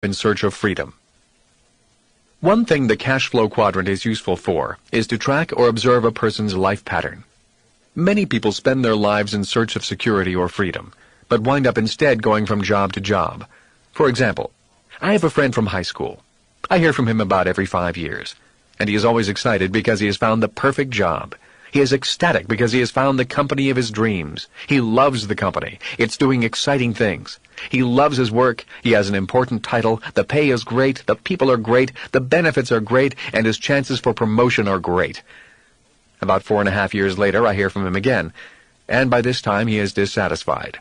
in search of freedom. One thing the Cashflow Quadrant is useful for is to track or observe a person's life pattern. Many people spend their lives in search of security or freedom, but wind up instead going from job to job. For example, I have a friend from high school. I hear from him about every 5 years, and he is always excited because he has found the perfect job. He is ecstatic because he has found the company of his dreams. He loves the company. It's doing exciting things. He loves his work. He has an important title. The pay is great. The people are great. The benefits are great. And his chances for promotion are great. About 4.5 years later, I hear from him again. And by this time, he is dissatisfied.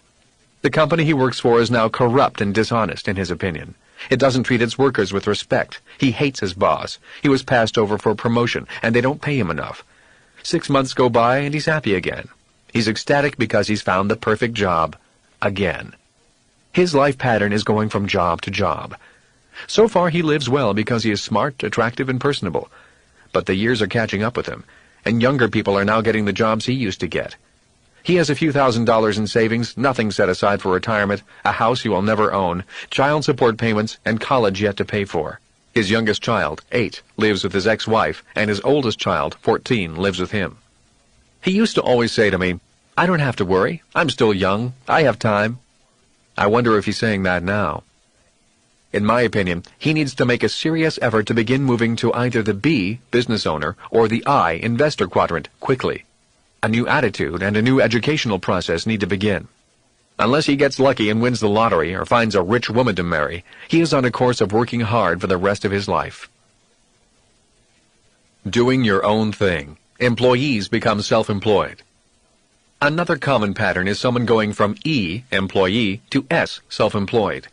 The company he works for is now corrupt and dishonest, in his opinion. It doesn't treat its workers with respect. He hates his boss. He was passed over for promotion, and they don't pay him enough. 6 months go by, and he's happy again. He's ecstatic because he's found the perfect job again. His life pattern is going from job to job. So far, he lives well because he is smart, attractive, and personable. But the years are catching up with him, and younger people are now getting the jobs he used to get. He has a few $1,000s in savings, nothing set aside for retirement, a house he will never own, child support payments, and college yet to pay for. His youngest child, 8, lives with his ex-wife, and his oldest child, 14, lives with him. He used to always say to me, "I don't have to worry. I'm still young. I have time." I wonder if he's saying that now. In my opinion, he needs to make a serious effort to begin moving to either the B, business owner, or the I, investor quadrant, quickly. A new attitude and a new educational process need to begin. Unless he gets lucky and wins the lottery or finds a rich woman to marry, he is on a course of working hard for the rest of his life. Doing your own thing. Employees become self-employed. Another common pattern is someone going from E, employee, to S, self-employed.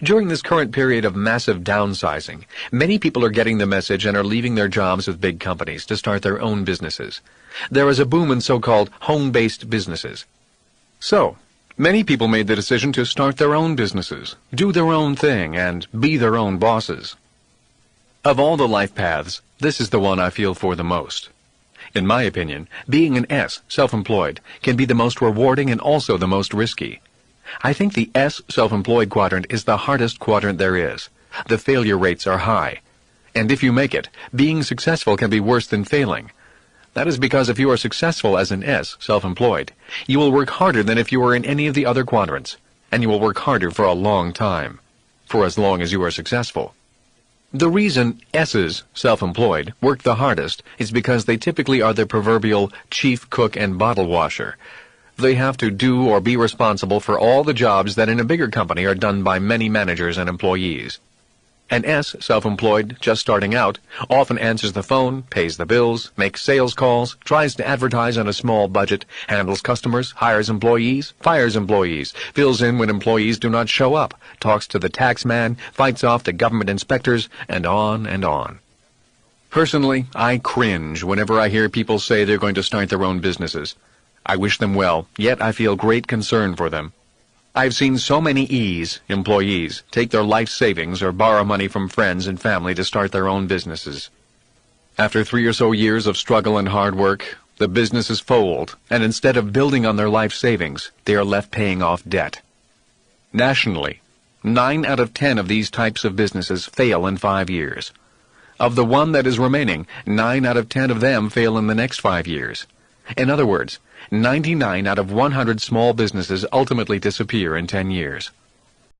During this current period of massive downsizing, many people are getting the message and are leaving their jobs with big companies to start their own businesses. There is a boom in so-called home-based businesses. So, many people made the decision to start their own businesses, do their own thing, and be their own bosses. Of all the life paths, this is the one I feel for the most. In my opinion, being an S, self-employed, can be the most rewarding and also the most risky. I think the S, self-employed quadrant is the hardest quadrant there is. The failure rates are high. And if you make it, being successful can be worse than failing. That is because if you are successful as an S, self-employed, you will work harder than if you were in any of the other quadrants, and you will work harder for a long time, for as long as you are successful. The reason S's, self-employed, work the hardest is because they typically are the proverbial chief cook and bottle washer. They have to do or be responsible for all the jobs that in a bigger company are done by many managers and employees. An S, self-employed, just starting out, often answers the phone, pays the bills, makes sales calls, tries to advertise on a small budget, handles customers, hires employees, fires employees, fills in when employees do not show up, talks to the tax man, fights off the government inspectors, and on and on. Personally, I cringe whenever I hear people say they're going to start their own businesses. I wish them well, yet I feel great concern for them. I've seen so many E's, employees, take their life savings or borrow money from friends and family to start their own businesses. After 3 or so years of struggle and hard work, the businesses fold, and instead of building on their life savings, they are left paying off debt. Nationally, 9 out of 10 of these types of businesses fail in 5 years. Of the one that is remaining, 9 out of 10 of them fail in the next 5 years. In other words, 99 out of 100 small businesses ultimately disappear in 10 years.